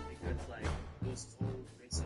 Because like those old races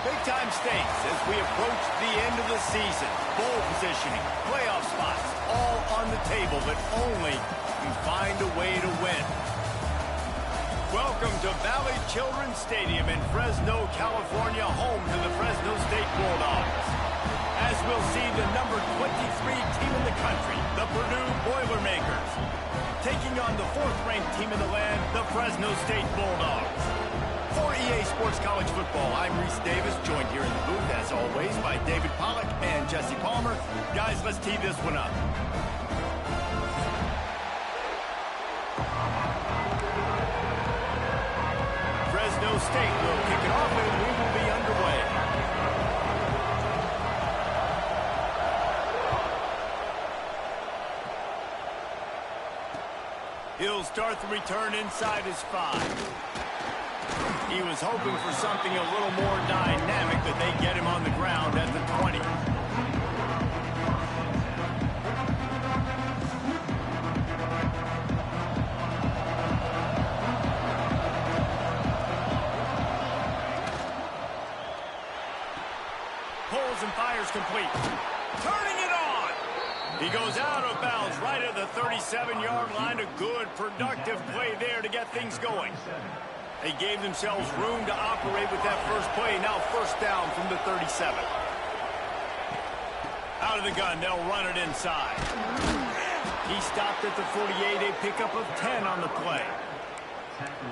Big-time stakes as we approach the end of the season. Bowl positioning, playoff spots, all on the table, but only you find a way to win. Welcome to Valley Children's Stadium in Fresno, California, home to the Fresno State Bulldogs. As we'll see the number 23 team in the country, the Purdue Boilermakers, taking on the 4th-ranked team in the land, the Fresno State Bulldogs. For EA Sports College Football, I'm Reese Davis, joined here in the booth, as always, by David Pollack and Jesse Palmer. Guys, let's tee this one up. Fresno State will kick it off, and we will be underway. He'll start the return inside his 5. He was hoping for something a little more dynamic, but they get him on the ground at the 20. Pulls and fires complete. Turning it on! He goes out of bounds right at the 37-yard line. A good, productive play there to get things going. They gave themselves room to operate with that first play. Now first down from the 37. Out of the gun, they'll run it inside. He stopped at the 48, a pickup of 10 on the play.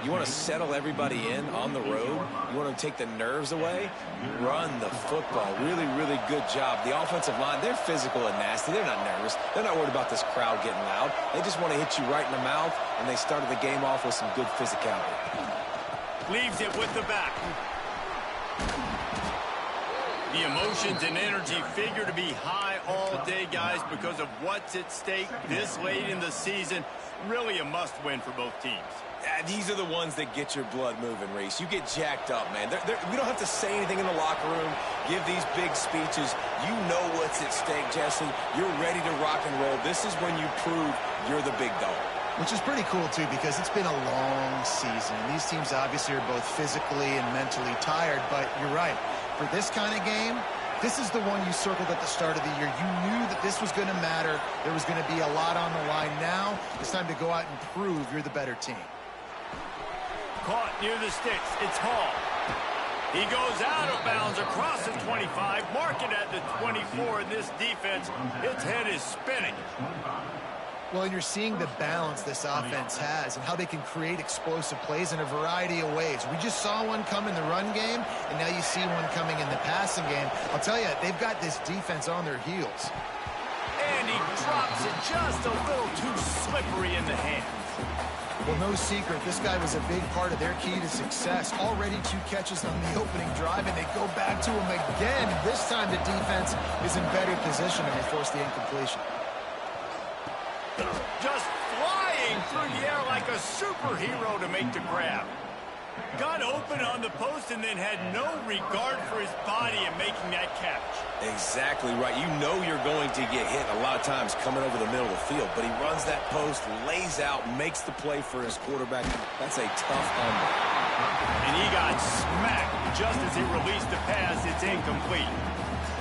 You want to settle everybody in on the road? You want to take the nerves away? Run the football. Really, really good job. The offensive line, they're physical and nasty. They're not nervous. They're not worried about this crowd getting loud. They just want to hit you right in the mouth, and they started the game off with some good physicality. Leaves it with the back. The emotions and energy figure to be high all day, guys, because of what's at stake this late in the season. Really a must-win for both teams. These are the ones that get your blood moving, Reese. You get jacked up, man. We don't have to say anything in the locker room, give these big speeches. You know what's at stake, Jesse. You're ready to rock and roll. This is when you prove you're the big dog. Which is pretty cool, too, because it's been a long season. These teams obviously are both physically and mentally tired, but you're right. For this kind of game, this is the one you circled at the start of the year. You knew that this was going to matter. There was going to be a lot on the line. Now it's time to go out and prove you're the better team. Caught near the sticks. It's Hall. He goes out of bounds across the 25, mark it at the 24, and this defense, its head is spinning. Well, and you're seeing the balance this offense has and how they can create explosive plays in a variety of ways. We just saw one come in the run game, and now you see one coming in the passing game. I'll tell you, they've got this defense on their heels. And he drops it just a little too slippery in the hands. Well, no secret, this guy was a big part of their key to success. Already 2 catches on the opening drive, and they go back to him again. This time the defense is in better position, and they force the incompletion. Just flying through the air like a superhero to make the grab. Got open on the post and then had no regard for his body in making that catch. Exactly right. You know you're going to get hit a lot of times coming over the middle of the field, but he runs that post, lays out, makes the play for his quarterback. That's a tough humble. And he got smacked just as he released the pass. It's incomplete.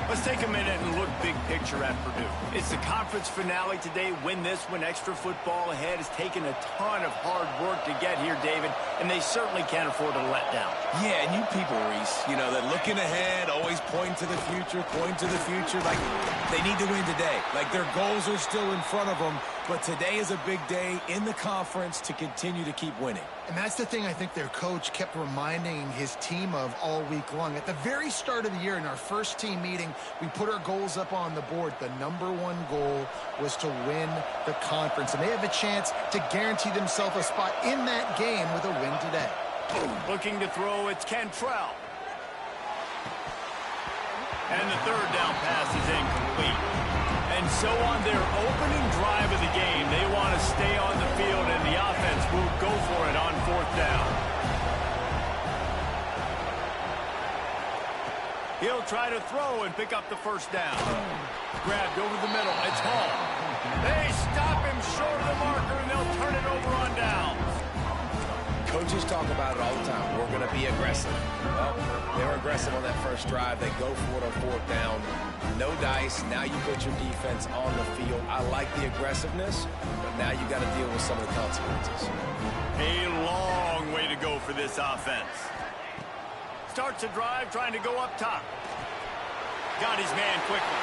Let's take a minute and look big picture at Purdue. It's the conference finale today. Win this one. Extra football ahead. Has taken a ton of hard work to get here, David, and they certainly can't afford to let down. Yeah, and you people, Reese, you know, that looking ahead, always pointing to the future, like they need to win today. Like their goals are still in front of them, but today is a big day in the conference to continue to keep winning. And that's the thing I think their coach kept reminding his team of all week long. At the very start of the year in our first team meeting, we put our goals up on the board. The #1 goal was to win the conference, and they have a chance to guarantee themselves a spot in that game with a win today. Looking to throw, it's Cantrell. And the 3rd down pass is incomplete. And so on their opening drive of the game, they want to stay on the field, and the offense will go for it on 4th down. He'll try to throw and pick up the first down. Grabbed over the middle. It's Hall. They stop him short of the marker, and they'll turn it over on downs. Coaches talk about it all the time. We're going to be aggressive. Well, they were aggressive on that first drive. They go for it on fourth down. No dice. Now you put your defense on the field. I like the aggressiveness, but now you got to deal with some of the consequences. A long way to go for this offense. Starts a drive trying to go up top. Got his man quickly.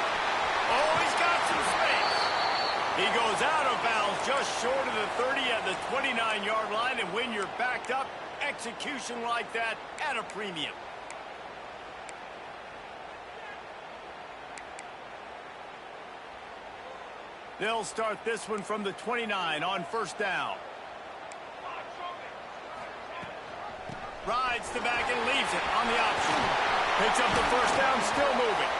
Oh, he's got some space. He goes out of bounds just short of the 30 at the 29-yard line, and when you're backed up, execution like that at a premium. They'll start this one from the 29 on first down. Rides the back and leaves it on the option. Picks up the first down, still moving.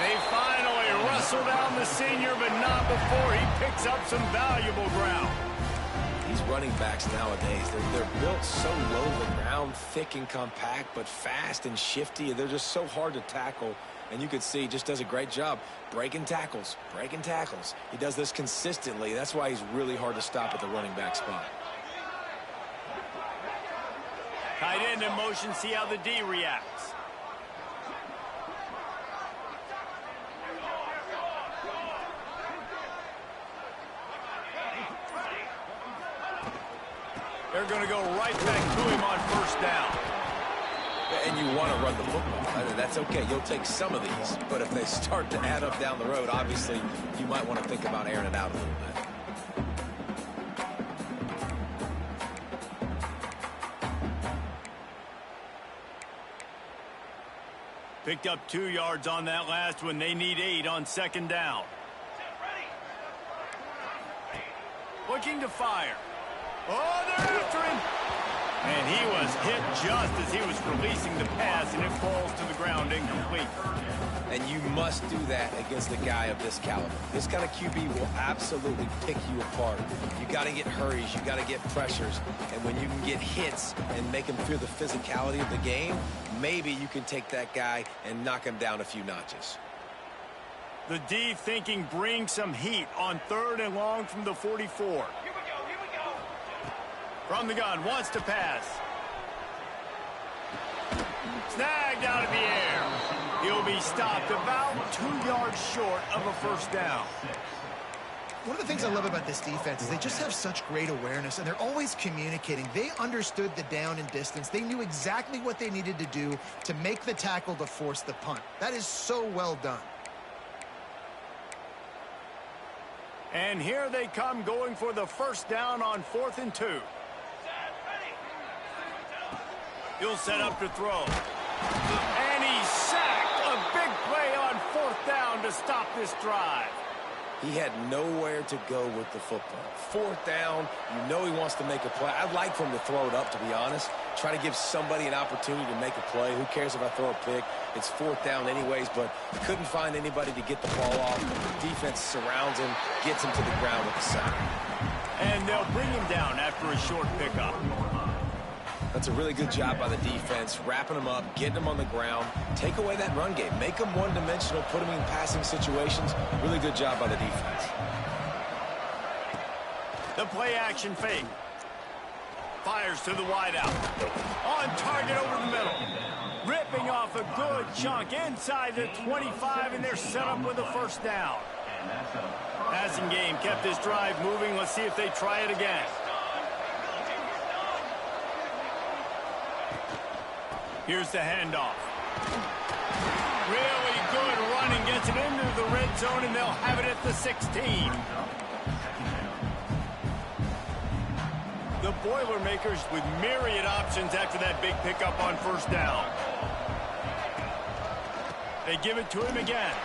They finally wrestle down the senior, but not before he picks up some valuable ground. These running backs nowadays, they're built so low to the ground, thick and compact, but fast and shifty. They're just so hard to tackle. And you can see he just does a great job breaking tackles, breaking tackles. He does this consistently. That's why he's really hard to stop at the running back spot. Tight end in motion, see how the D reacts. They're going to go right back to him on first down. And you want to run the football. I mean, that's okay. You'll take some of these. But if they start to add up down the road, obviously, you might want to think about airing it out a little bit. Picked up 2 yards on that last one. They need 8 on second down. Looking to fire. Oh, they're after him. And he was hit just as he was releasing the pass, and it falls to the ground incomplete. And you must do that against a guy of this caliber. This kind of QB will absolutely pick you apart. You got to get hurries. You got to get pressures. And when you can get hits and make him feel the physicality of the game, maybe you can take that guy and knock him down a few notches. The D thinking bring some heat on 3rd and long from the 44. From the gun, wants to pass. Snagged out of the air. He'll be stopped about 2 yards short of a first down. One of the things I love about this defense is they just have such great awareness, and they're always communicating. They understood the down and distance. They knew exactly what they needed to do to make the tackle to force the punt. That is so well done. And here they come going for the first down on 4th and 2. He'll set up to throw. And he's sacked. A big play on 4th down to stop this drive. He had nowhere to go with the football. 4th down, you know he wants to make a play. I'd like for him to throw it up, to be honest. Try to give somebody an opportunity to make a play. Who cares if I throw a pick? It's 4th down anyways, but couldn't find anybody to get the ball off. Defense surrounds him, gets him to the ground with the sack. And they'll bring him down after a short pickup. That's a really good job by the defense, wrapping them up, getting them on the ground. Take away that run game. Make them one-dimensional, put them in passing situations. Really good job by the defense. The play-action fake. Fires to the wideout. On target over the middle. Ripping off a good chunk inside the 25, and they're set up with a first down. Passing game kept this drive moving. Let's see if they try it again. Here's the handoff. Really good running, gets it into the red zone, and they'll have it at the 16. The Boilermakers with myriad options after that big pickup on first down. They give it to him again.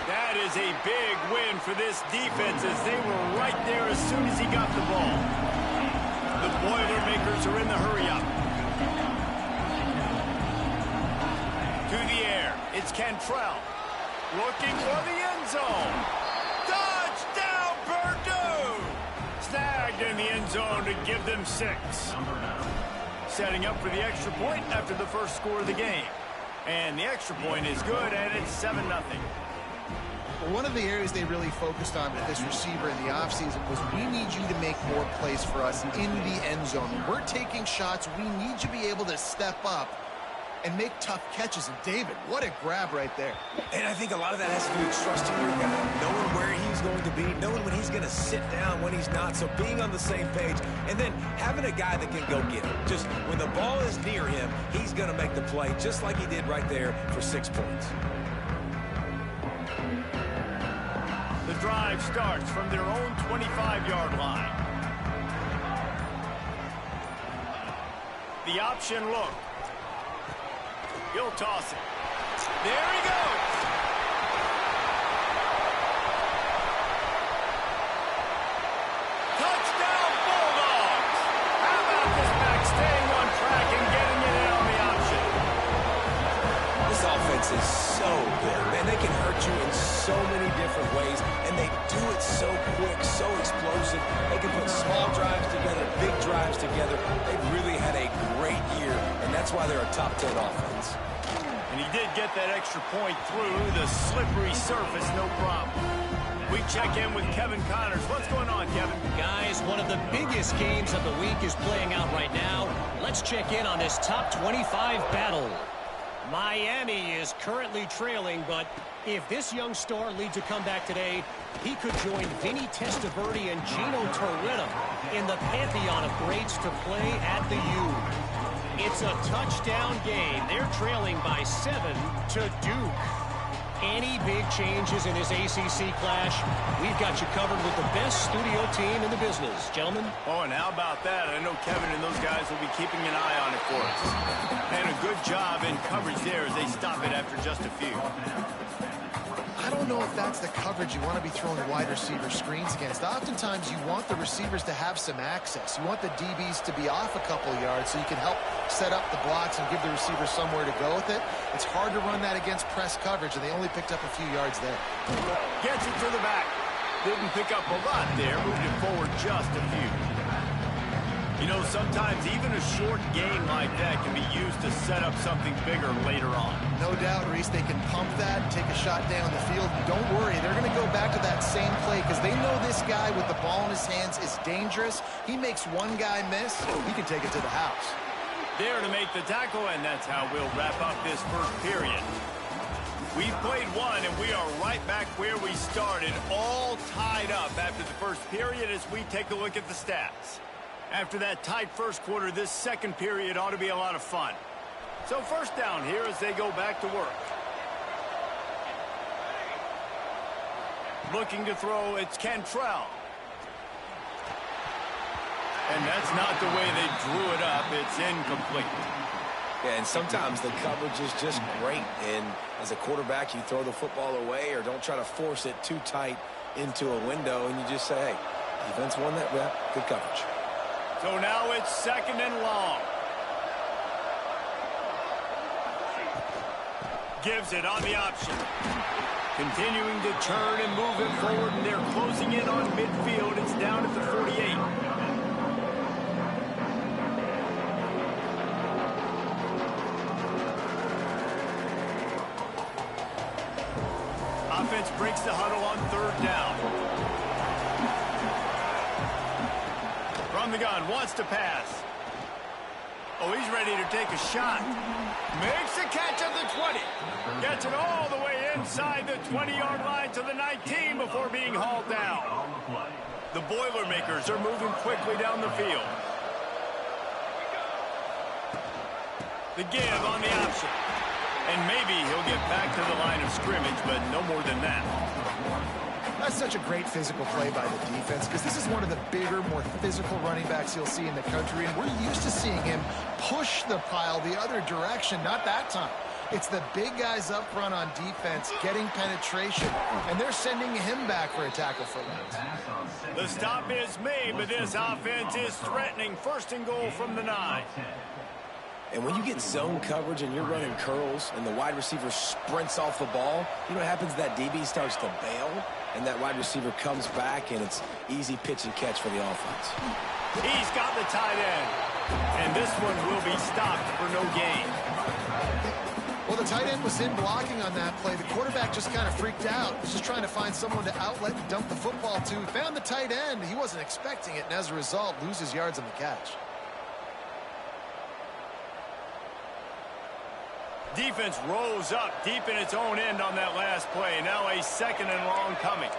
That is a big win for this defense as they were right there as soon as he got the ball. The Boilermakers are in the hurry-up. To the air, it's Cantrell. Looking for the end zone. Touchdown, Purdue! Snagged in the end zone to give them 6. Setting up for the extra point after the first score of the game. And the extra point is good, and it's 7-0. But one of the areas they really focused on with this receiver in the offseason was we need you to make more plays for us in the end zone. When we're taking shots, we need you to be able to step up and make tough catches. And David, what a grab right there. And I think a lot of that has to do with trusting your guy, knowing where he's going to be, knowing when he's going to sit down, when he's not. So being on the same page, and then having a guy that can go get it. Just when the ball is near him, he's going to make the play, just like he did right there for 6 points. The drive starts from their own 25-yard line. The option look. He'll toss it. There he goes. Touchdown, Bulldogs. How about this back staying on track and getting it in on the option? This offense is so good, man. They can hurt you in so many different ways, and they do it so quick, so explosive. They can put small drives together, big drives together. They've really had a great year, and that's why they're a top 10 offense. And he did get that extra point through the slippery surface, no problem. We check in with Kevin Connors. What's going on, Kevin? Guys, one of the biggest games of the week is playing out right now. Let's check in on this top 25 battle. Miami is currently trailing, but if this young star leads a comeback today, he could join Vinny Testaverde and Gino Torretta in the pantheon of greats to play at the U. It's a touchdown game. They're trailing by 7 to Duke. Any big changes in this ACC clash, we've got you covered with the best studio team in the business. Gentlemen? Oh, and how about that? I know Kevin and those guys will be keeping an eye on it for us. And a good job in coverage there as they stop it after just a few. I don't know if that's the coverage you want to be throwing wide receiver screens against. Oftentimes, you want the receivers to have some access. You want the DBs to be off a couple yards so you can help set up the blocks and give the receiver somewhere to go with it. It's hard to run that against press coverage, and they only picked up a few yards there. Gets it to the back. Didn't pick up a lot there. Moved it forward just a few. You know, sometimes even a short game like that can be used to set up something bigger later on. No doubt, Reese, they can pump that and take a shot down the field. Don't worry, they're going to go back to that same play because they know this guy with the ball in his hands is dangerous. He makes one guy miss, he can take it to the house. There to make the tackle, and that's how we'll wrap up this first period. We've played one, and we are right back where we started, all tied up after the first period as we take a look at the stats. After that tight first quarter, this second period ought to be a lot of fun. So first down here as they go back to work. Looking to throw, it's Cantrell. And that's not the way they drew it up. It's incomplete. Yeah, and sometimes the coverage is just great. And as a quarterback, you throw the football away or don't try to force it too tight into a window, and you just say, hey, defense won that rep, good coverage. So now it's second and long. Gives it on the option. Continuing to turn and move it forward, and they're closing in on midfield. It's down at the 48. Offense breaks the huddle on third down. From the gun, wants to pass. Oh, he's ready to take a shot. Makes the catch at the 20. Gets it all the way inside the 20-yard line to the 19 before being hauled down. The Boilermakers are moving quickly down the field. The give on the option. And maybe he'll get back to the line of scrimmage, but no more than that. That's such a great physical play by the defense because this is one of the bigger, more physical running backs you'll see in the country, and we're used to seeing him push the pile the other direction, not that time. It's the big guys up front on defense getting penetration, and they're sending him back for a tackle for loss. The stop is made, but this offense is threatening. First and goal from the 9. And when you get zone coverage and you're running curls and the wide receiver sprints off the ball, you know what happens? That DB starts to bail, and that wide receiver comes back, and it's easy pitch and catch for the offense. He's got the tight end. And this one will be stopped for no gain. Well, the tight end was in blocking on that play. The quarterback just kind of freaked out. He was just trying to find someone to outlet and dump the football to. He found the tight end. He wasn't expecting it, and as a result, loses yards on the catch. Defense rose up deep in its own end on that last play. Now a 2nd and long coming.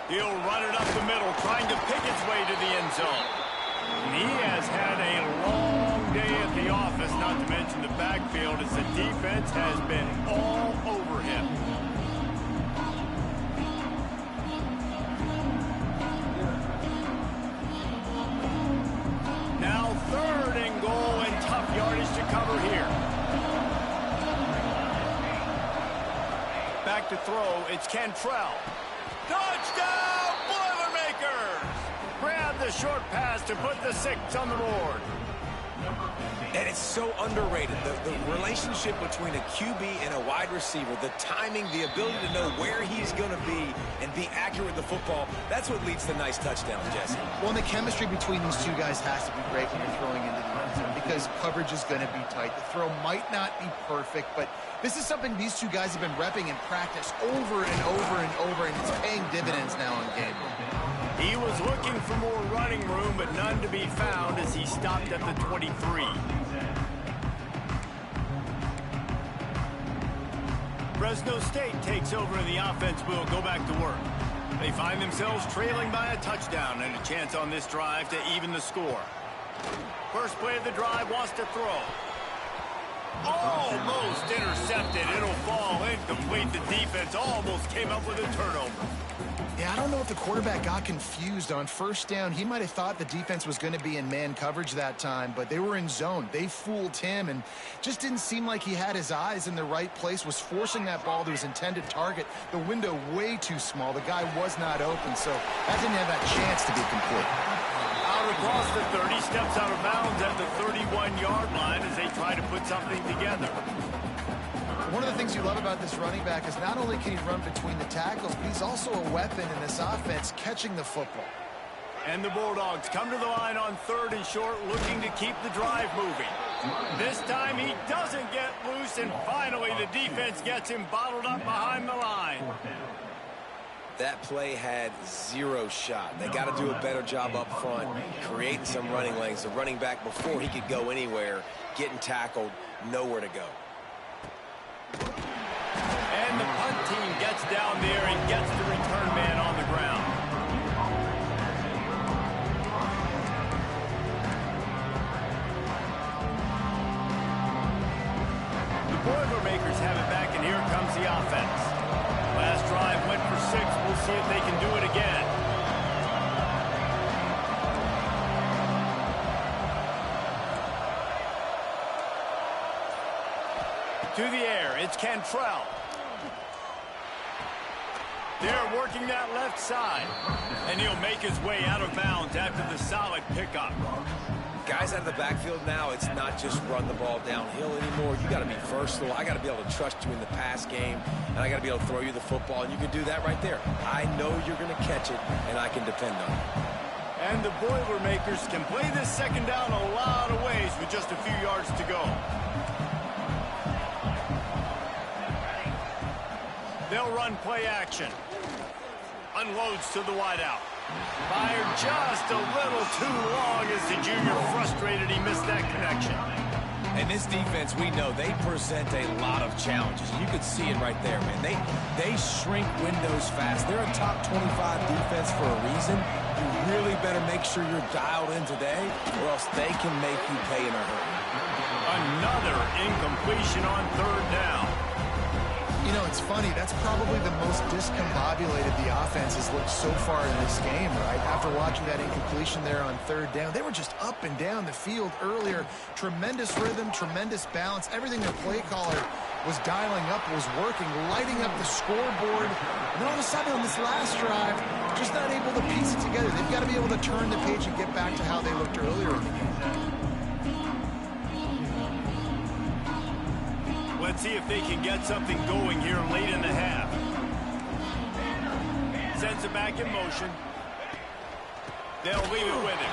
He'll run it up the middle, trying to pick its way to the end zone. And he has had a long day at the office, not to mention the backfield, as the defense has been all over him. Now 3rd and goal and tough yardage to cover here. Back to throw, it's Cantrell. Touchdown, Boilermakers! Grab the short pass to put the 6 on the board. And it's so underrated. The relationship between a QB and a wide receiver, the timing, the ability to know where he's going to be and be accurate with the football, that's what leads to nice touchdowns, Jesse. Well, and the chemistry between these two guys has to be great when you're throwing into the end zone because coverage is going to be tight. The throw might not be perfect, but this is something these two guys have been repping in practice over and over and over, and it's paying dividends now on game. He was looking for more running room, but none to be found as he stopped at the 23. Fresno State takes over and the offense will go back to work. They find themselves trailing by a touchdown and a chance on this drive to even the score. First play of the drive wants to throw. Almost intercepted. It'll fall incomplete. The defense almost came up with a turnover. Yeah, I don't know if the quarterback got confused on 1st down. He might have thought the defense was going to be in man coverage that time, but they were in zone. They fooled him and just didn't seem like he had his eyes in the right place, was forcing that ball to his intended target. The window way too small. The guy was not open, so that didn't have that chance to be complete. Out across the 30, steps out of bounds at the 31-yard line as they try to put something together. One of the things you love about this running back is not only can he run between the tackles, but he's also a weapon in this offense, catching the football. And the Bulldogs come to the line on 3rd and short, looking to keep the drive moving. This time he doesn't get loose, and finally the defense gets him bottled up behind the line. That play had 0 shot. They got to do a better job up front, creating some running lanes. The running back, before he could go anywhere, getting tackled, nowhere to go. And the punt team gets down there and gets the return man on the ground. The Boilermakers have it back, and here comes the offense. Last drive went for 6. We'll see if they can do it again. To the air, it's Cantrell. They're working that left side. And he'll make his way out of bounds after the solid pickup. Guys out of the backfield now, it's not just run the ball downhill anymore. You got to be versatile. I got to be able to trust you in the pass game, and I got to be able to throw you the football, and you can do that right there. I know you're going to catch it, and I can depend on it. And the Boilermakers can play this 2nd down a lot of ways with just a few yards to go. They'll run play action. Unloads to the wideout. Fired just a little too long as the junior frustrated he missed that connection. And this defense, we know, they present a lot of challenges. You could see it right there, man. They shrink windows fast. They're a top 25 defense for a reason. You really better make sure you're dialed in today, or else they can make you pay in a hurry. Another incompletion on 3rd down. You know, it's funny. That's probably the most discombobulated the offense has looked so far in this game, right? After watching that incompletion there on 3rd down, they were just up and down the field earlier. Tremendous rhythm, tremendous balance. Everything their play caller was dialing up was working, lighting up the scoreboard. And then all of a sudden on this last drive, just not able to piece it together. They've got to be able to turn the page and get back to how they looked earlier in the game. Let's Let's see if they can get something going here late in the half. Sends it back in motion. They'll leave it with him.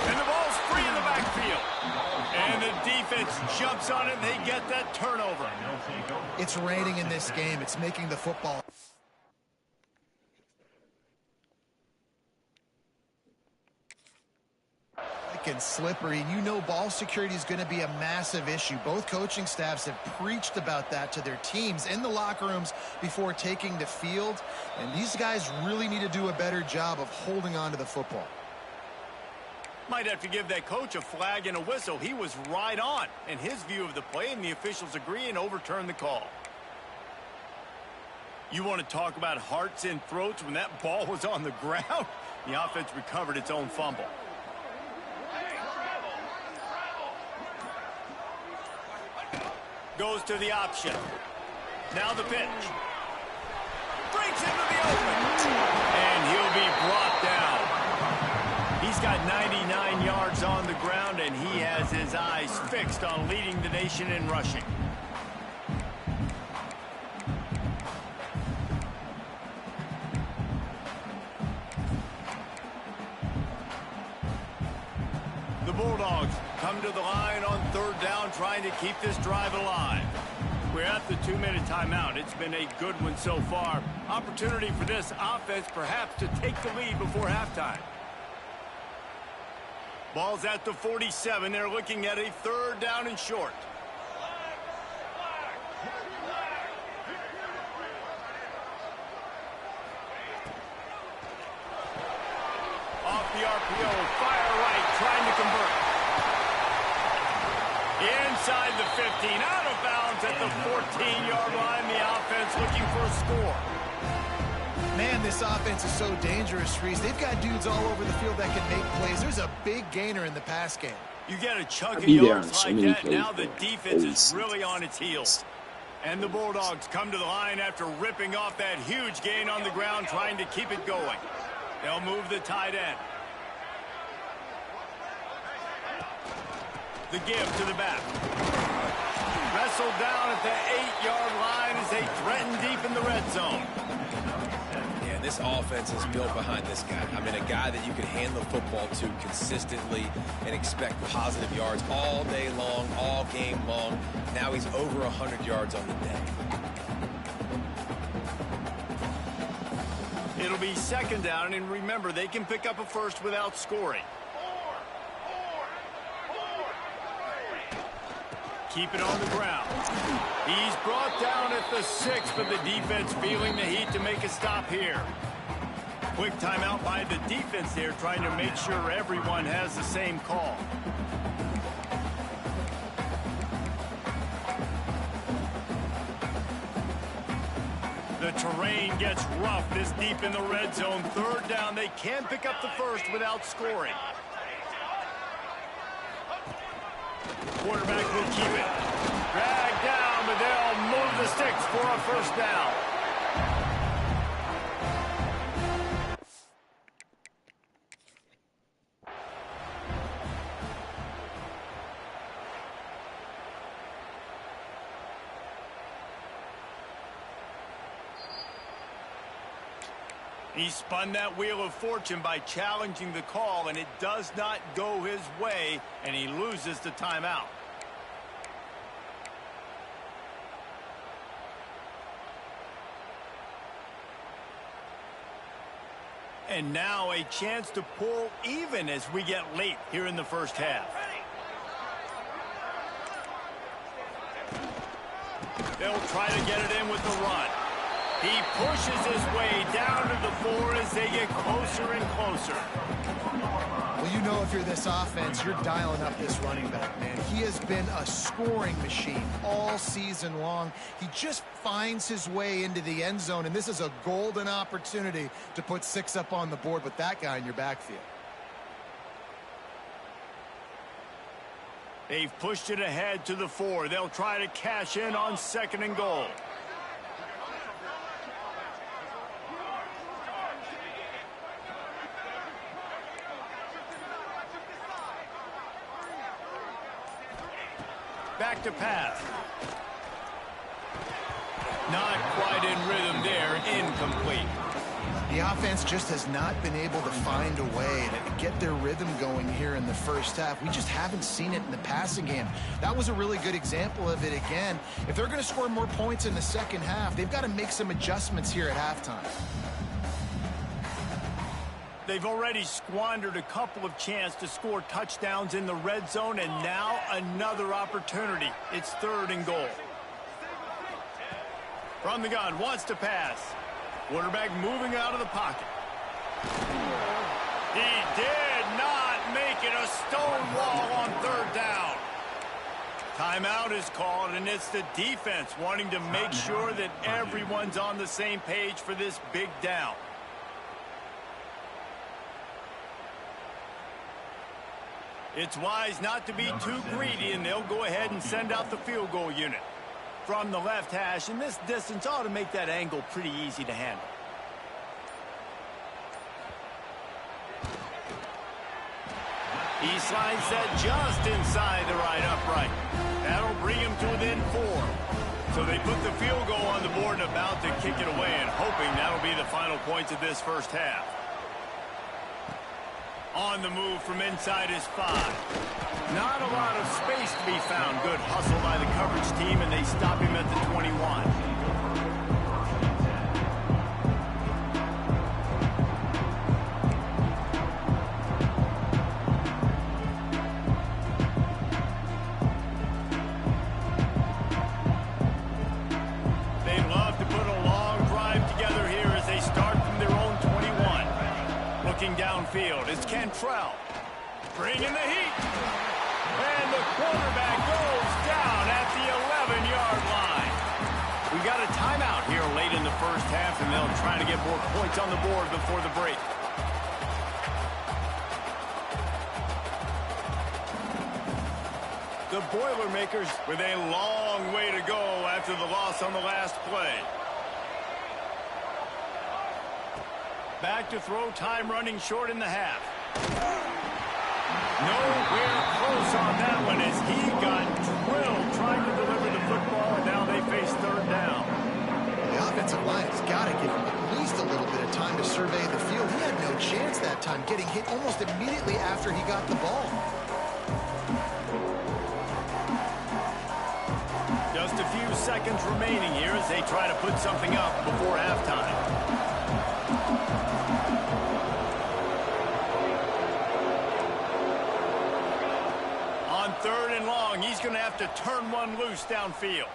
And the ball's free in the backfield. And the defense jumps on it, and they get that turnover. It's raining in this game. It's making the football and slippery. You know ball security is going to be a massive issue. Both coaching staffs have preached about that to their teams in the locker rooms before taking the field. And these guys really need to do a better job of holding on to the football. Might have to give that coach a flag and a whistle. He was right on in his view of the play, and the officials agree and overturn the call. You want to talk about hearts and throats when that ball was on the ground? The offense recovered its own fumble. Goes to the option. Now the pitch. Breaks into the open. And he'll be brought down. He's got 99 yards on the ground, and he has his eyes fixed on leading the nation in rushing. The Bulldogs come to the line on third down, trying to keep this drive alive. We're at the 2-minute timeout. It's been a good one so far. Opportunity for this offense perhaps to take the lead before halftime. Ball's at the 47. They're looking at a third down and short. Off the RPO, fire right, trying to convert. Inside the 15, out of bounds at the 14-yard line. The offense looking for a score. Man, this offense is so dangerous, Reese. They've got dudes all over the field that can make plays. There's a big gainer in the pass game. You get a chunk of yards like that, now the defense is really on its heels. And the Bulldogs come to the line after ripping off that huge gain on the ground, trying to keep it going. They'll move the tight end. The give to the back. Wrestled down at the 8-yard line as they threaten deep in the red zone. Yeah, this offense is built behind this guy. I mean, a guy that you can hand the football to consistently and expect positive yards all day long, all game long. Now he's over 100 yards on the day. It'll be second down, and remember, they can pick up a first without scoring. Keep it on the ground. He's brought down at the 6, but the defense feeling the heat to make a stop here. Quick timeout by the defense there, trying to make sure everyone has the same call. The terrain gets rough this deep in the red zone. Third down, they can pick up the first without scoring. Quarterback will keep it. Dragged down, but they'll move the sticks for a first down. He spun that wheel of fortune by challenging the call, and it does not go his way, and he loses the timeout. And now a chance to pull even as we get late here in the first half. They'll try to get it in with the run. He pushes his way down to the 4 as they get closer and closer. Well, you know if you're this offense, you're dialing up this running back, man. He has been a scoring machine all season long. He just finds his way into the end zone, and this is a golden opportunity to put 6 up on the board with that guy in your backfield. They've pushed it ahead to the 4. They'll try to cash in on 2nd and goal. Back to pass. Not quite in rhythm there. Incomplete. The offense just has not been able to find a way to get their rhythm going here in the first half. We just haven't seen it in the passing game. That was a really good example of it again. If they're going to score more points in the second half, they've got to make some adjustments here at halftime. They've already squandered a couple of chances to score touchdowns in the red zone, and now another opportunity. It's 3rd and goal. From the gun, wants to pass. Quarterback moving out of the pocket. He did not make it a stone wall on 3rd down. Timeout is called, and it's the defense wanting to make sure that everyone's on the same page for this big down. It's wise not to be too greedy, and they'll go ahead and send out the field goal unit. From the left hash, and this distance ought to make that angle pretty easy to handle. East line set just inside the right upright. That'll bring him to within 4. So they put the field goal on the board and about to kick it away, and hoping that'll be the final points of this first half. On the move from inside is 5. Not a lot of space to be found. Good hustle by the coverage team, and they stop him at the 21. They love to put a long drive together here as they start from their own 21. Looking downfield, it's Cantrell. Bringing the heat. And the quarterback goes down at the 11-yard line. We got a timeout here late in the first half, and they'll try to get more points on the board before the break. The Boilermakers with a long way to go after the loss on the last play. Back to throw, time running short in the half. Nowhere close on that one as he got drilled trying to deliver the football, and now they face 3rd down. The offensive line has got to give him at least a little bit of time to survey the field. He had no chance that time, getting hit almost immediately after he got the ball. Just a few seconds remaining here as they try to put something up before halftime. On 3rd and long, he's going to have to turn one loose downfield.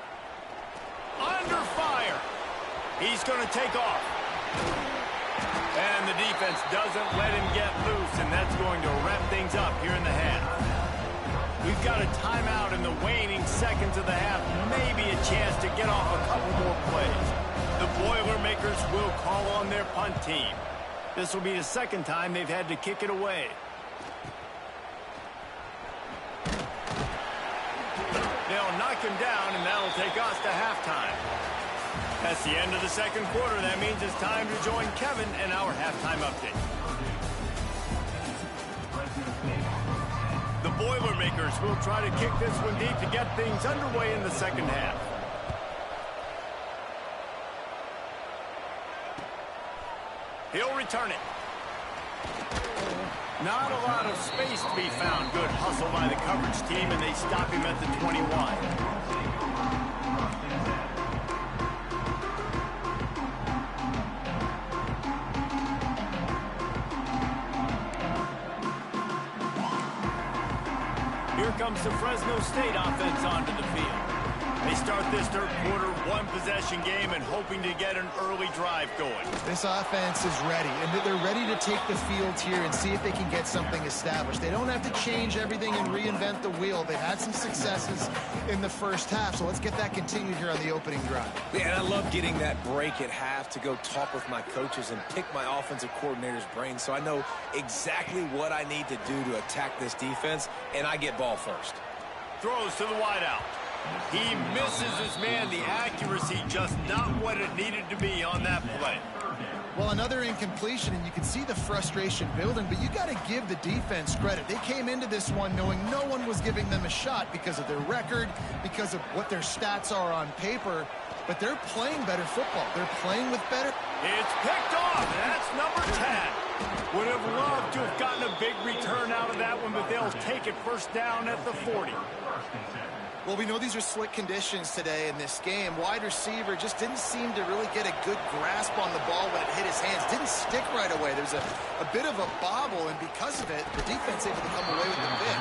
Under fire. He's going to take off. And the defense doesn't let him get loose, and that's going to wrap things up here in the half. We've got a timeout in the waning seconds of the half. Maybe a chance to get off a couple more plays. The Boilermakers will call on their punt team. This will be the 2nd time they've had to kick it away. They'll knock him down, and that'll take us to halftime. That's the end of the 2nd quarter. That means it's time to join Kevin and our halftime update. The Boilermakers will try to kick this one deep to get things underway in the 2nd half. He'll return it. Not a lot of space to be found. Good hustle by the coverage team, and they stop him at the 21. Here comes the Fresno State offense onto the field. They start this 3rd quarter one-possession game and hoping to get an early drive going. This offense is ready, and they're ready to take the field here and see if they can get something established. They don't have to change everything and reinvent the wheel. They've had some successes in the first half, so let's get that continued here on the opening drive. Yeah, and I love getting that break at half to go talk with my coaches and pick my offensive coordinator's brain so I know exactly what I need to do to attack this defense, and I get ball first. Throws to the wideout. He misses his man. The accuracy just not what it needed to be on that play. Well, another incompletion, and you can see the frustration building, but you got to give the defense credit. They came into this one knowing no one was giving them a shot because of their record, because of what their stats are on paper, but they're playing better football. They're playing with better. It's picked off, and that's number 10. Would have loved to have gotten a big return out of that one, but they'll take it first down at the 40. Well, we know these are slick conditions today in this game. Wide receiver just didn't seem to really get a good grasp on the ball when it hit his hands. Didn't stick right away. There's a bit of a bobble, and because of it, the defense able to come away with the pick.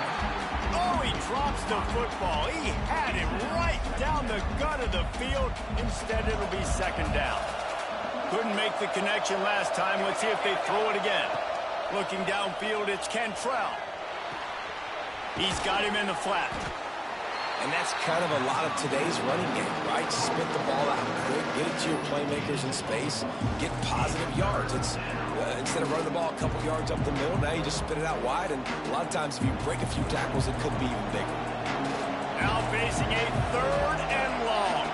Oh, he drops the football. He had it right down the gut of the field. Instead, it'll be second down. Couldn't make the connection last time. Let's see if they throw it again. Looking downfield, it's Cantrell. He's got him in the flat. And that's kind of a lot of today's running game, right? Spit the ball out quick, get it to your playmakers in space, get positive yards. It's instead of running the ball a couple yards up the middle, now you just spit it out wide, and a lot of times if you break a few tackles, it could be even bigger. Now facing a third and long.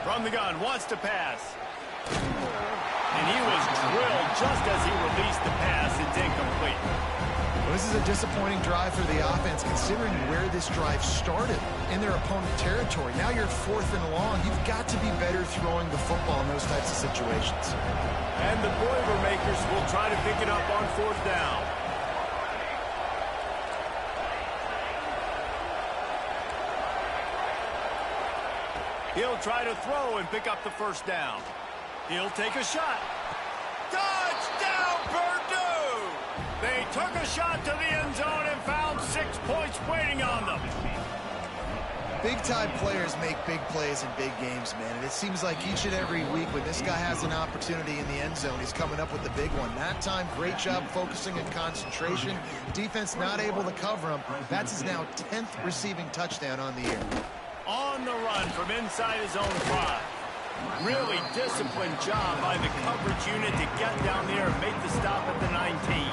From the gun, wants to pass. And he was drilled just as he released the pass. It's incomplete. Well, this is a disappointing drive for the offense, considering where this drive started in their opponent territory. Now you're fourth and long. You've got to be better throwing the football in those types of situations. And the Boilermakers will try to pick it up on fourth down. He'll try to throw and pick up the first down. He'll take a shot. Touchdown, Purdue! They took a shot to the end zone and found 6 points waiting on them. Big-time players make big plays in big games, man. And it seems like each and every week when this guy has an opportunity in the end zone, he's coming up with the big one. That time, great job focusing and concentration. Defense not able to cover him. That's his now 10th receiving touchdown on the year. On the run from inside his own 5. Really disciplined job by the coverage unit to get down there and make the stop at the 19.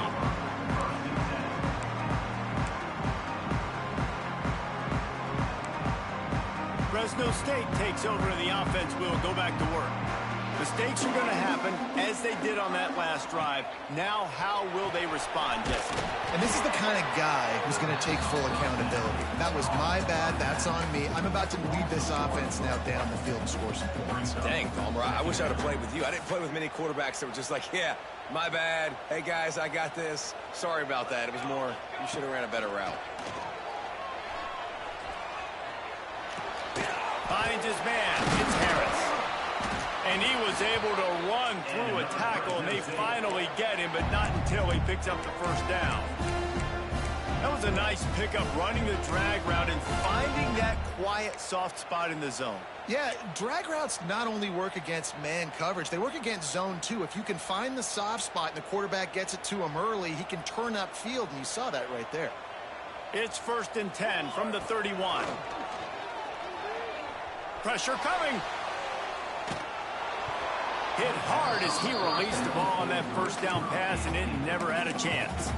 Fresno State takes over and the offense will go back to work. Mistakes are going to happen, as they did on that last drive. Now, how will they respond, Jesse? And this is the kind of guy who's going to take full accountability. That was my bad. That's on me. I'm about to lead this offense now down the field and score some points. Dang, Palmer, I wish I'd have played with you. I didn't play with many quarterbacks that were just like, yeah, my bad. Hey, guys, I got this. Sorry about that. It was more, you should have ran a better route. Finds his man. It's Harris. And he was able to run through a tackle, and they finally get him, but not until he picks up the first down. That was a nice pickup, running the drag route and finding that quiet, soft spot in the zone. Yeah, drag routes not only work against man coverage, they work against zone too. If you can find the soft spot and the quarterback gets it to him early, he can turn upfield, and you saw that right there. It's 1st and 10 from the 31. Pressure coming. Hit hard as he released the ball on that first down pass, and it never had a chance.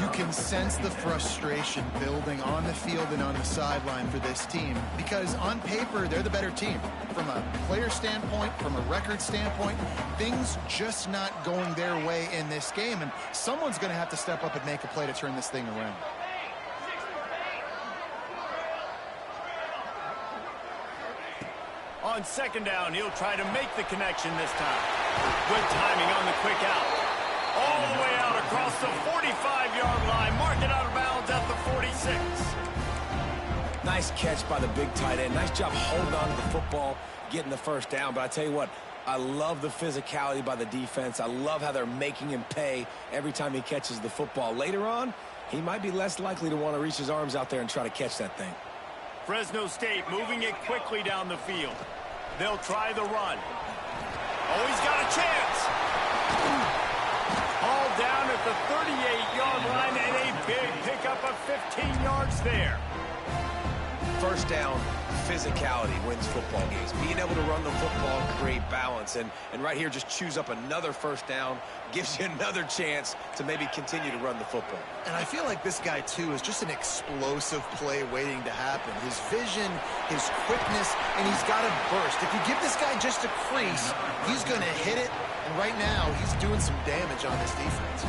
You can sense the frustration building on the field and on the sideline for this team, because on paper, they're the better team. From a player standpoint, from a record standpoint, things just not going their way in this game, and someone's going to have to step up and make a play to turn this thing around. On second down, he'll try to make the connection this time. Good timing on the quick out. All the way out across the 45-yard line. Mark it out of bounds at the 46. Nice catch by the big tight end. Nice job holding on to the football, getting the first down. But I tell you what, I love the physicality by the defense. I love how they're making him pay every time he catches the football. Later on, he might be less likely to want to reach his arms out there and try to catch that thing. Fresno State moving it quickly down the field. They'll try the run. Oh, he's got a chance. All down at the 38-yard line, and a big pickup of 15 yards there. First down, physicality wins football games. Being able to run the football, create balance, and right here just choose up another first down, gives you another chance to maybe continue to run the football. And I feel like this guy, too, is just an explosive play waiting to happen. His vision, his quickness, and he's got a burst. If you give this guy just a crease, he's going to hit it, And right now, he's doing some damage on this defense.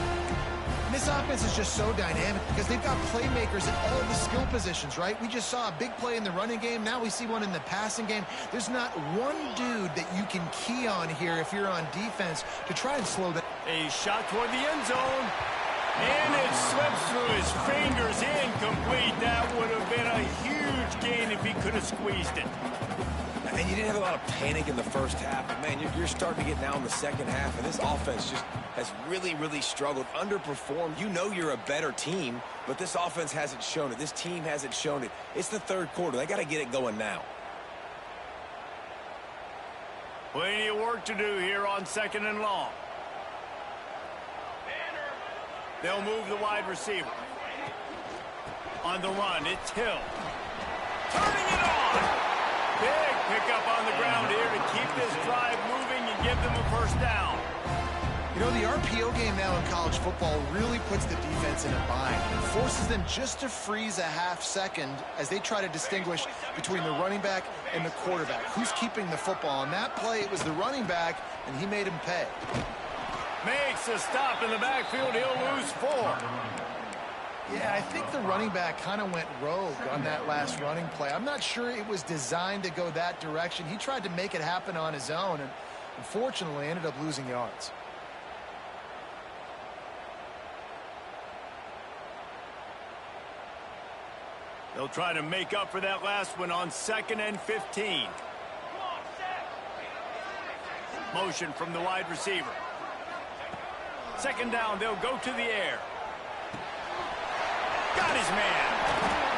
And this offense is just so dynamic because they've got playmakers at all of the skill positions, right? We just saw a big play in the running game. Now we see one in the passing game. There's not one dude that you can key on here if you're on defense to try and slow that. A shot toward the end zone. And it slips through his fingers, incomplete. That would have been a huge gain if he could have squeezed it. And you didn't have a lot of panic in the first half. But, man, you're starting to get now in the second half. And this offense just has really, really struggled, underperformed. You know you're a better team, but this offense hasn't shown it. This team hasn't shown it. It's the third quarter. They got to get it going now. Plenty of work to do here on 2nd and long. They'll move the wide receiver. On the run, it's Hill. Turning it on. Big pickup on the ground here to keep this drive moving and give them a first down. You know, the RPO game now in college football really puts the defense in a bind and forces them just to freeze a half second as they try to distinguish between the running back and the quarterback. Who's keeping the football? On that play, it was the running back, and he made him pay. Makes a stop in the backfield. He'll lose 4. Yeah, I think the running back kind of went rogue on that last running play. I'm not sure it was designed to go that direction. He tried to make it happen on his own and unfortunately ended up losing yards. They'll try to make up for that last one on 2nd and 15. Motion from the wide receiver. 2nd down, they'll go to the air. Got his man.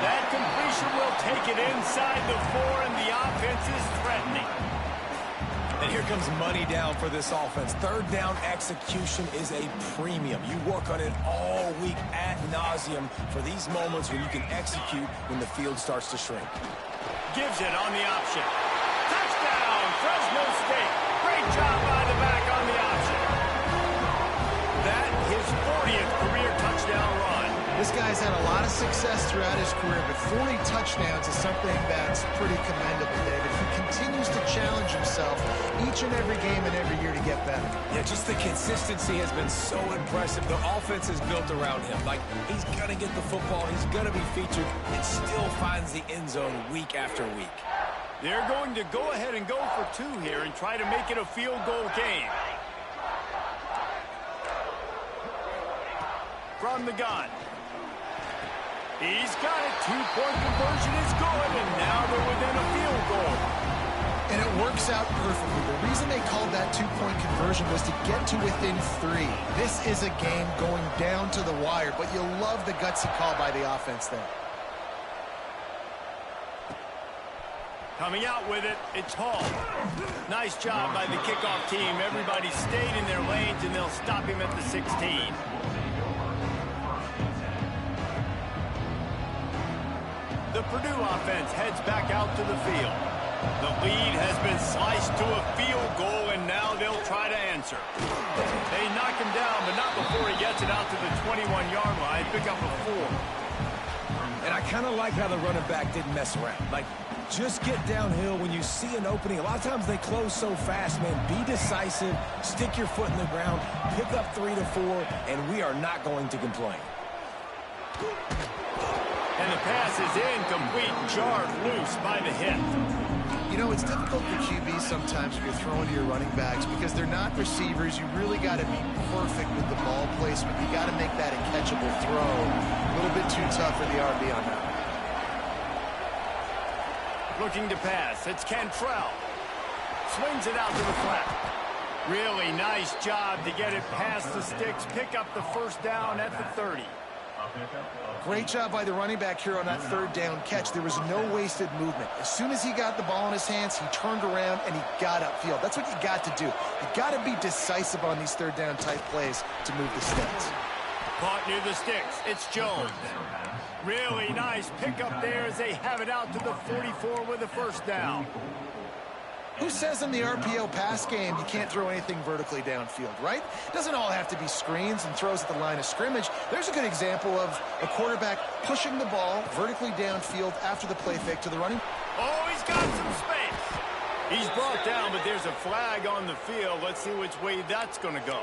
That completion will take it inside the 4, and the offense is threatening. And here comes money down for this offense. 3rd down execution is a premium. You work on it all week ad nauseum for these moments when you can execute when the field starts to shrink. Gives it on the option. Touchdown, Fresno State. Great job by the back on the option. That his 40th career touchdown run. This guy's had a lot of success throughout his career, but 40 touchdowns is something that's pretty commendable, David. He continues to challenge himself each and every game and every year to get better. Yeah, just the consistency has been so impressive. The offense is built around him. Like, he's going to get the football, he's going to be featured, and still finds the end zone week after week. They're going to go ahead and go for 2 here and try to make it a field goal game. From the gun. He's got it. 2-point conversion is good, and now they're within a field goal. And it works out perfectly. The reason they called that 2-point conversion was to get to within 3. This is a game going down to the wire, but you'll love the gutsy call by the offense there. Coming out with it, it's Hall. Nice job by the kickoff team. Everybody stayed in their lanes, and they'll stop him at the 16. The Purdue offense heads back out to the field. The lead has been sliced to a field goal, and now they'll try to answer. They knock him down, but not before he gets it out to the 21-yard line. Pick up a 4. And I kind of like how the running back didn't mess around. Like, just get downhill when you see an opening. A lot of times they close so fast, man. Be decisive, stick your foot in the ground, pick up 3 to 4, and we are not going to complain. And the pass is incomplete, jarred loose by the hip. You know, it's difficult for QBs sometimes when you're throwing to your running backs because they're not receivers. You really got to be perfect with the ball placement. You got to make that a catchable throw. A little bit too tough for the RB on that. Looking to pass, it's Cantrell. Swings it out to the flat. Really nice job to get it past the sticks, pick up the first down at the 30. Great job by the running back here on that 3rd down catch. There was no wasted movement. As soon as he got the ball in his hands, he turned around and he got upfield. That's what you got to do. You got to be decisive on these 3rd down type plays to move the sticks. Caught near the sticks. It's Jones. Really nice pickup there as they have it out to the 44 with a first down. Who says in the RPO pass game you can't throw anything vertically downfield, right? It doesn't all have to be screens and throws at the line of scrimmage. There's a good example of a quarterback pushing the ball vertically downfield after the play fake to the running. Oh, he's got some space. He's brought down, but there's a flag on the field. Let's see which way that's going to go.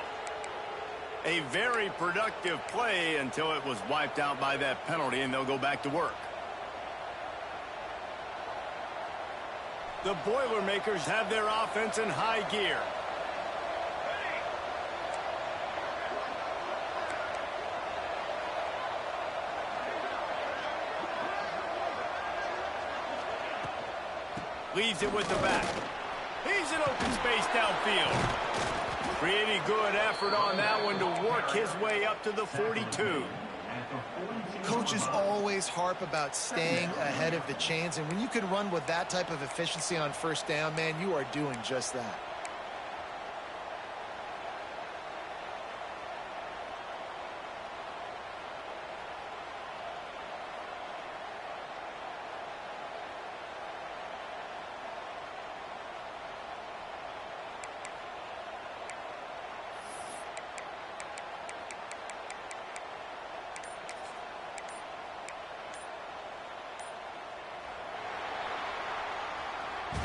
A very productive play until it was wiped out by that penalty, and they'll go back to work. The Boilermakers have their offense in high gear. Leaves it with the back. He's in open space downfield. Pretty good effort on that one to work his way up to the 42. Coaches always harp about staying ahead of the chains, and when you can run with that type of efficiency on first down, man, you are doing just that.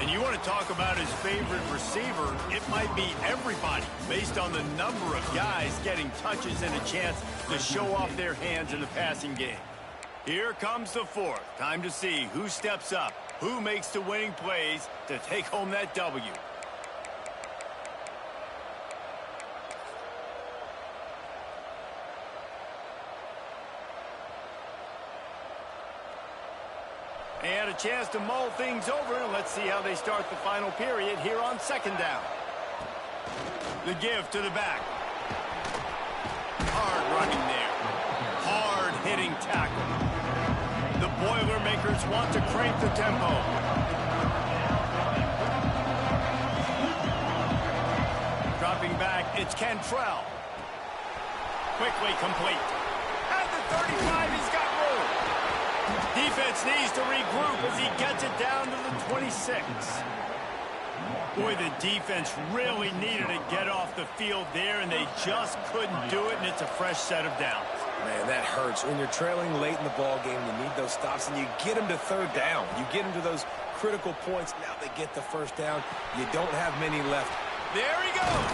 And you want to talk about his favorite receiver, it might be everybody, based on the number of guys getting touches and a chance to show off their hands in the passing game. Here comes the fourth. Time to see who steps up, who makes the winning plays to take home that W. And a chance to mull things over. Let's see how they start the final period here on second down. The give to the back. Hard running there. Hard hitting tackle. The Boilermakers want to crank the tempo. Dropping back, it's Cantrell. Quickly complete. At the 35, he's got room. Defense needs to regroup as he gets it down to the 26. Boy, the defense really needed to get off the field there, and they just couldn't do it, and it's a fresh set of downs. Man, that hurts. When you're trailing late in the ball game, you need those stops, and you get them to third down. You get them to those critical points. Now they get the first down. You don't have many left. There he goes.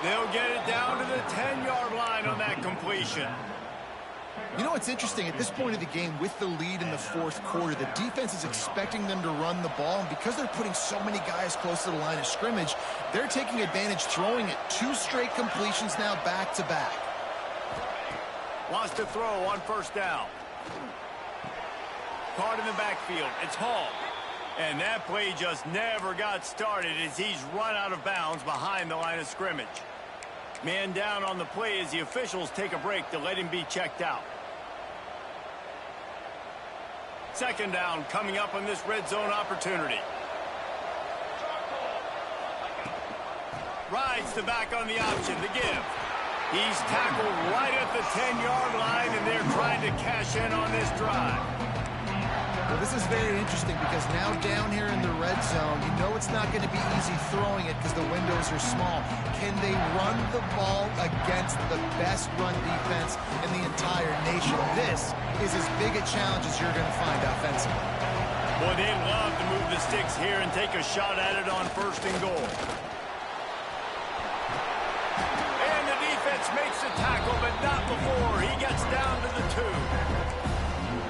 They'll get it down to the 10-yard line on that completion. You know what's interesting? At this point of the game, with the lead in the fourth quarter, the defense is expecting them to run the ball, and because they're putting so many guys close to the line of scrimmage, they're taking advantage, throwing it. 2 straight completions now back-to-back. Wants to throw on first down. Caught in the backfield. It's Hall. And that play just never got started as he's run out of bounds behind the line of scrimmage. Man down on the play as the officials take a break to let him be checked out. Second down coming up on this red zone opportunity. Rides the back on the option, the give. He's tackled right at the 10-yard line, and they're trying to cash in on this drive. Well, this is very interesting because now down here in the red zone, you know it's not going to be easy throwing it because the windows are small. Can they run the ball against the best run defense in the entire nation? This is as big a challenge as you're going to find offensively. Boy, they love to move the sticks here and take a shot at it on first and goal. And the defense makes the tackle, but not before he gets down to the 2.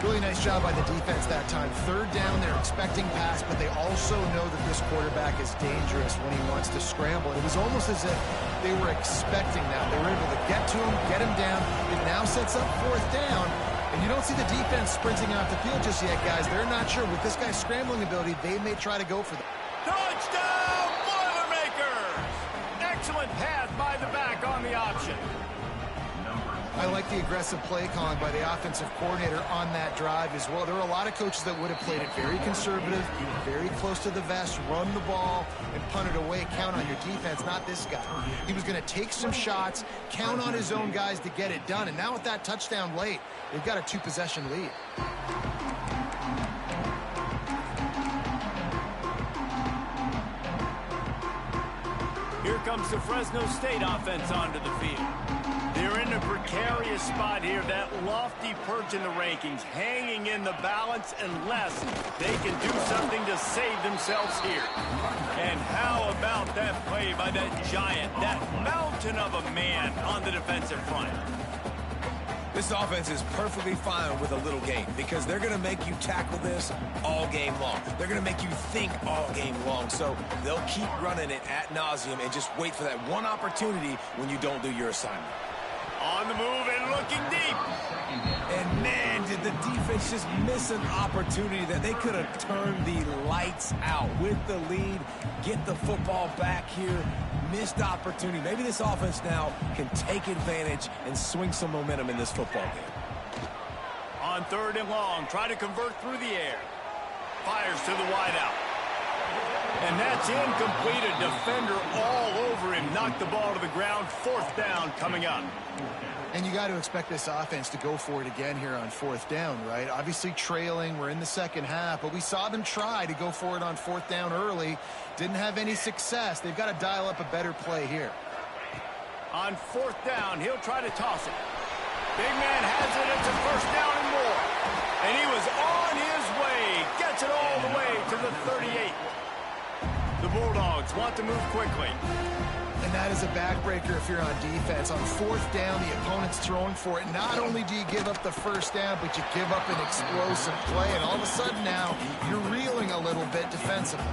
Really nice job by the defense that time. Third down, they're expecting pass, but they also know that this quarterback is dangerous when he wants to scramble. It was almost as if they were expecting that. They were able to get to him, get him down. It now sets up fourth down, and you don't see the defense sprinting off the field just yet, guys. They're not sure. With this guy's scrambling ability, they may try to go for them. Touchdown, Boilermakers! Excellent pass by the back on the option. I like the aggressive play calling by the offensive coordinator on that drive as well. There are a lot of coaches that would have played it very conservative, very close to the vest, run the ball, and punt it away. Count on your defense, not this guy. He was going to take some shots, count on his own guys to get it done. And now with that touchdown late, they've got a 2-possession lead. Here comes the Fresno State offense onto the field. They're in a precarious spot here, that lofty perch in the rankings, hanging in the balance unless they can do something to save themselves here. And how about that play by that giant, that mountain of a man on the defensive front? This offense is perfectly fine with a little game because they're going to make you tackle this all game long. They're going to make you think all game long. So they'll keep running it ad nauseum and just wait for that one opportunity when you don't do your assignment. On the move and looking deep. And man, did the defense just miss an opportunity that they could have turned the lights out with the lead, get the football back here. Missed opportunity. Maybe this offense now can take advantage and swing some momentum in this football game. On 3rd and long, try to convert through the air. Fires to the wideout. And that's incomplete. A defender all over him. Knocked the ball to the ground. 4th down coming up. And you got to expect this offense to go for it again here on 4th down, right? Obviously trailing. We're in the second half, but we saw them try to go for it on 4th down early. Didn't have any success. They've got to dial up a better play here. On 4th down, he'll try to toss it. Big man has it. It's a 1st down and more. And he was on his way. Gets it all the way to the 38. The Bulldogs want to move quickly. And that is a backbreaker if you're on defense. On 4th down, the opponent's throwing for it. Not only do you give up the 1st down, but you give up an explosive play. And all of a sudden now, you're reeling a little bit defensively.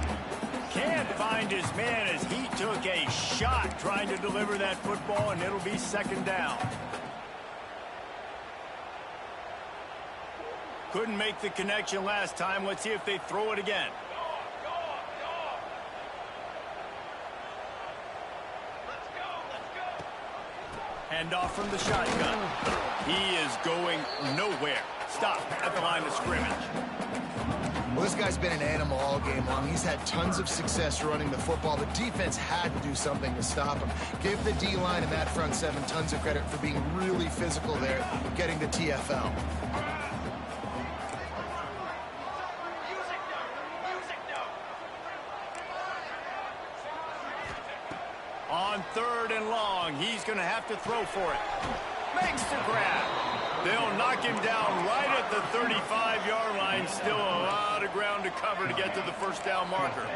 Can't find his man as he took a shot trying to deliver that football, and it'll be 2nd down. Couldn't make the connection last time. Let's see if they throw it again. Hand off from the shotgun. He is going nowhere. Stop at the line of scrimmage. Well, this guy's been an animal all game long. He's had tons of success running the football. The defense had to do something to stop him. Give the D-line and that front 7 tons of credit for being really physical there, getting the TFL. On 3rd and long, he's going to have to throw for it. Makes the grab. They'll knock him down right at the 35-yard line. Still a lot of ground to cover to get to the 1st down marker.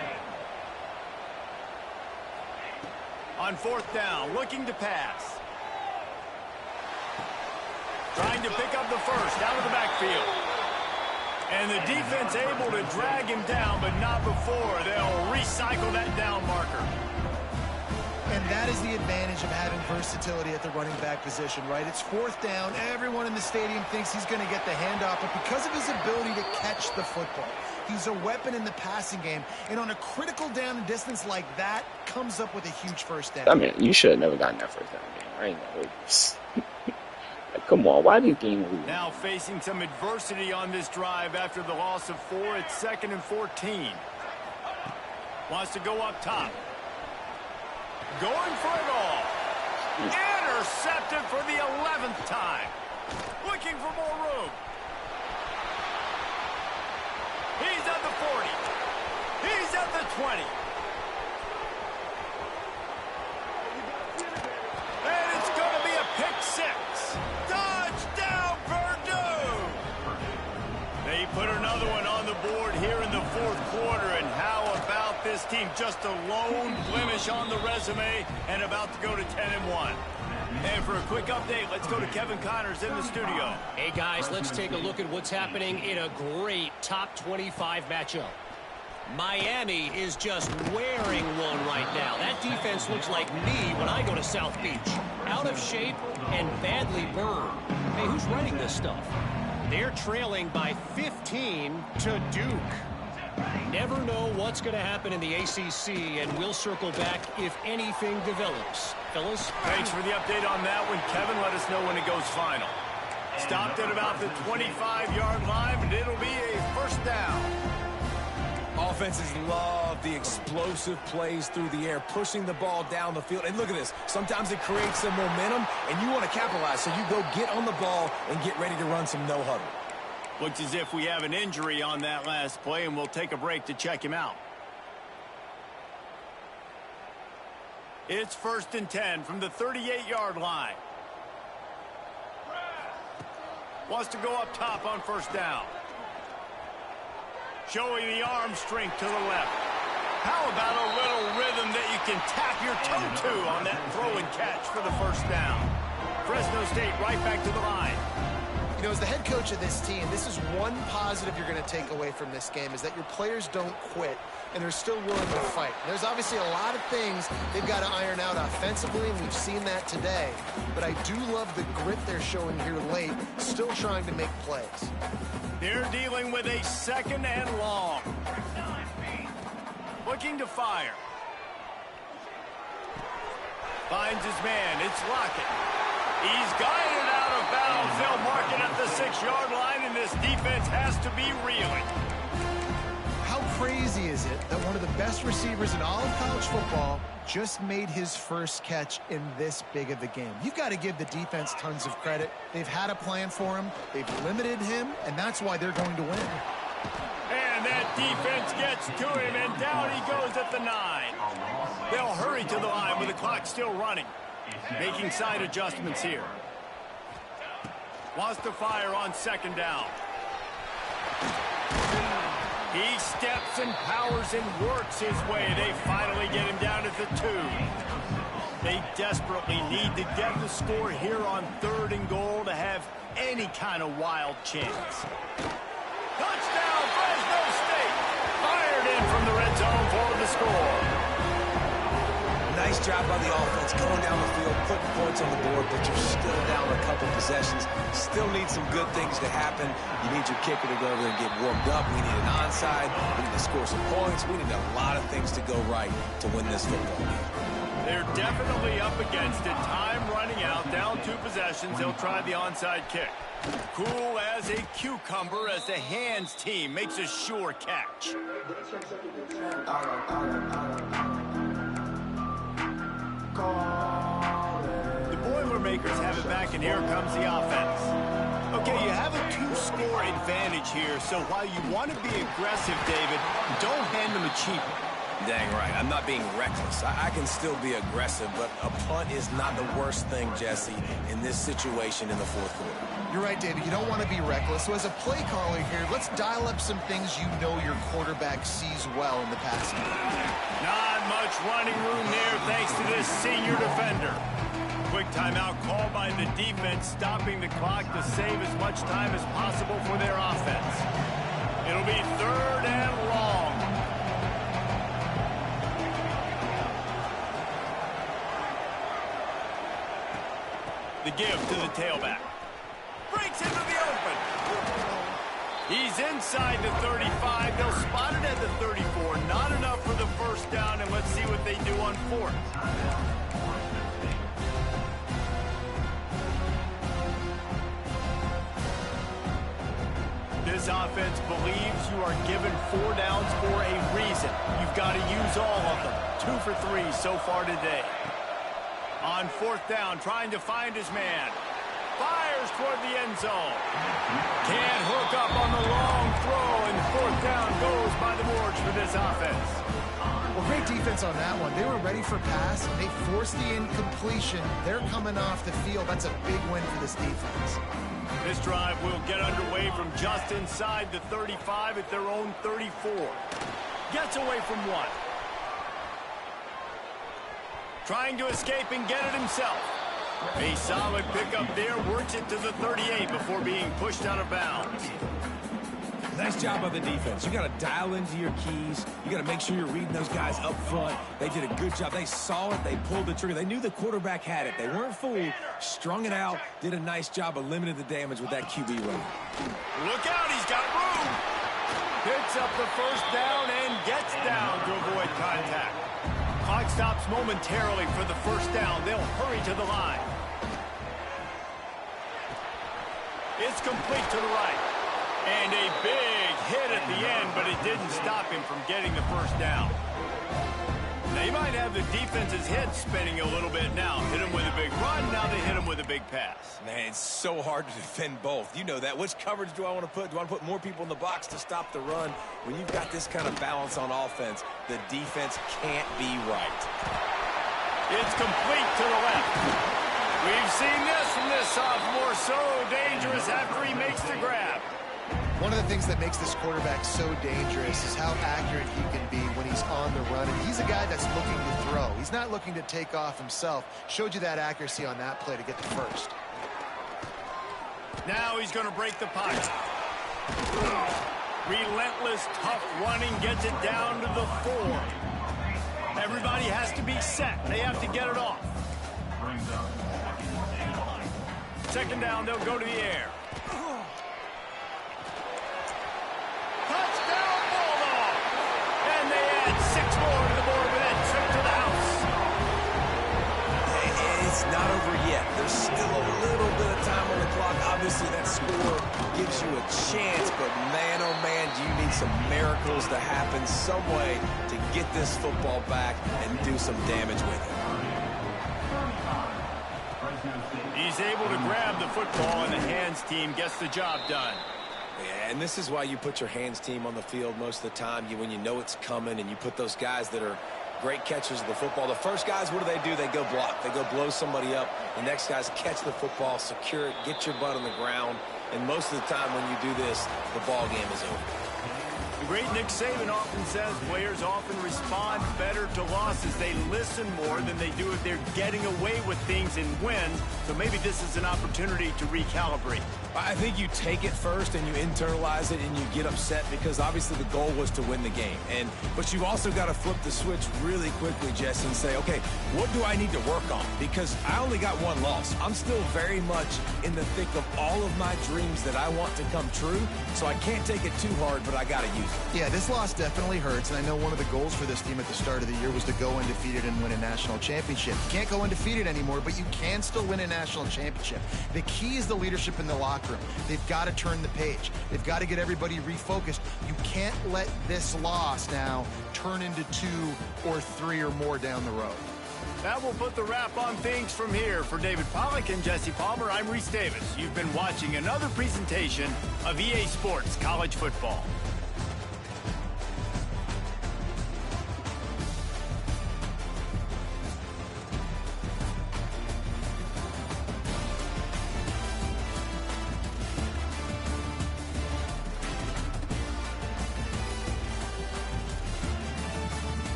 On 4th down, looking to pass. Trying to pick up the 1st out of the backfield. And the defense able to drag him down, but not before. They'll recycle that down marker. And that is the advantage of having versatility at the running back position, right? It's 4th down. Everyone in the stadium thinks he's going to get the handoff, but because of his ability to catch the football, he's a weapon in the passing game. And on a critical down and distance like that, comes up with a huge 1st down. I mean, you should have never gotten that 1st down game. I ain't know. Like, come on, why do you game lose? Now facing some adversity on this drive after the loss of 4. It's 2nd and 14. Wants to go up top. Going for it all. Intercepted for the 11th time. Looking for more room. He's at the 40. He's at the 20. And it's going to be a pick 6. Touchdown, Purdue. They put another one on the board here in the 4th quarter. And how about this team? Just a lone blemish on the resume and about to go to 10-1. And for a quick update, let's go to Kevin Connors in the studio. Hey, guys, let's take a look at what's happening in a great top 25 matchup. Miami is just wearing one right now. That defense looks like me when I go to South Beach. Out of shape and badly burned. Hey, who's writing this stuff? They're trailing by 15 to Duke. Never know what's going to happen in the ACC, and we'll circle back if anything develops. Fellas? Thanks for the update on that one, Kevin. Let us know when it goes final. Stopped at about the 25-yard line, but it'll be a 1st down. Offenses love the explosive plays through the air, pushing the ball down the field. And look at this. Sometimes it creates some momentum, and you want to capitalize. So you go get on the ball and get ready to run some no-huddle. Looks as if we have an injury on that last play, and we'll take a break to check him out. It's 1st and 10 from the 38-yard line. Wants to go up top on first down. Showing the arm strength to the left. How about a little rhythm that you can tap your toe to on that throw and catch for the first down? Fresno State right back to the line. You know, as the head coach of this team, this is one positive you're going to take away from this game, is that your players don't quit, and they're still willing to fight. There's obviously a lot of things they've got to iron out offensively, and we've seen that today. But I do love the grit they're showing here late, still trying to make plays. They're dealing with a second and long. Looking to fire. Finds his man. It's Lockett. He's guided out of bounds. They'll mark it at the 6-yard line, and this defense has to be reeling. How crazy is it that one of the best receivers in all of college football just made his first catch in this big of a game? You've got to give the defense tons of credit. They've had a plan for him. They've limited him, and that's why they're going to win. And that defense gets to him, and down he goes at the 9. They'll hurry to the line with the clock still running. Making side adjustments here. Wants to fire on second down. He steps and powers and works his way. They finally get him down at the 2. They desperately need to get the score here on 3rd and goal to have any kind of wild chance. Touchdown, Fresno State! Fired in from the red zone for the score. Nice job by the offense going down the field, putting points on the board, but you're still down a couple possessions. Still need some good things to happen. You need your kicker to go over there and get warmed up. We need an onside. We need to score some points. We need a lot of things to go right to win this football game. They're definitely up against it. Time running out, down 2 possessions. They'll try the onside kick. Cool as a cucumber as the hands team makes a sure catch. The Boilermakers have it back, and here comes the offense. Okay, you have a 2-score advantage here, so while you want to be aggressive, David, don't hand them a cheap one. Dang right. I'm not being reckless. I can still be aggressive, but a punt is not the worst thing, Jesse, in this situation in the 4th quarter. You're right, David. You don't want to be reckless. So as a play caller here, let's dial up some things you know your quarterback sees well in the passing game. Not much running room there thanks to this senior defender. Quick timeout called by the defense, stopping the clock to save as much time as possible for their offense. It'll be 3rd and long. The give to the tailback. Breaks into the open. He's inside the 35. They'll spot it at the 34. Not enough for the first down, and let's see what they do on 4th. This offense believes you are given 4 downs for a reason. You've got to use all of them. 2 for 3 so far today. On 4th down, trying to find his man. Fires toward the end zone. Can't hook up on the long throw, and 4th down goes by the boards for this offense. Well, great defense on that one. They were ready for pass, and they forced the incompletion. They're coming off the field. That's a big win for this defense. This drive will get underway from just inside the 35 at their own 34. Gets away from 1. Trying to escape and get it himself. A solid pickup there, works it to the 38 before being pushed out of bounds. Nice job by the defense. You got to dial into your keys. You got to make sure you're reading those guys up front. They did a good job. They saw it. They pulled the trigger. They knew the quarterback had it. They weren't fooled. Strung it out. Did a nice job of limiting the damage with that QB run. Look out. He's got room. Picks up the first down and gets down to avoid contact. Clock stops momentarily for the first down. They'll hurry to the line. It's complete to the right. And a big hit at the end, but it didn't stop him from getting the first down. Now, you might have the defense's head spinning a little bit now. Hit him with a big run, now they hit him with a big pass. Man, it's so hard to defend both. You know that. Which coverage do I want to put? Do I want to put more people in the box to stop the run? When you've got this kind of balance on offense, the defense can't be right. It's complete to the left. We've seen this from this sophomore, so dangerous after he makes the grab. One of the things that makes this quarterback so dangerous is how accurate he can be when he's on the run. And he's a guy that's looking to throw. He's not looking to take off himself. Showed you that accuracy on that play to get the first. Now he's going to break the pocket. Relentless, tough running gets it down to the 4. Everybody has to be set. They have to get it off. Second down, they'll go to the air. Touchdown, Bulldog! And they add 6 more to the board with that trip to the house. It's not over yet. There's still a little bit of time on the clock. Obviously, that score gives you a chance, but man, oh man, do you need some miracles to happen some way to get this football back and do some damage with it. He's able to grab the football, and the hands team gets the job done. Yeah, and this is why you put your hands team on the field most of the time. When you know it's coming, and you put those guys that are great catchers of the football. The first guys, what do? They go block. They go blow somebody up. The next guys catch the football, secure it, get your butt on the ground. And most of the time when you do this, the ball game is over. The great Nick Saban often says players often respond better to losses. They listen more than they do if they're getting away with things in wins. So maybe this is an opportunity to recalibrate. I think you take it first and you internalize it and you get upset because obviously the goal was to win the game. But you also got to flip the switch really quickly, Jesse, and say, okay, what do I need to work on? Because I only got one loss. I'm still very much in the thick of all of my dreams that I want to come true. So I can't take it too hard, but I got to use it. Yeah, this loss definitely hurts, and I know one of the goals for this team at the start of the year was to go undefeated and win a national championship. You can't go undefeated anymore, but you can still win a national championship. The key is the leadership in the locker room. They've got to turn the page. They've got to get everybody refocused. You can't let this loss now turn into 2 or 3 or more down the road. That will put the wrap on things from here. For David Pollack and Jesse Palmer, I'm Reese Davis. You've been watching another presentation of EA Sports College Football.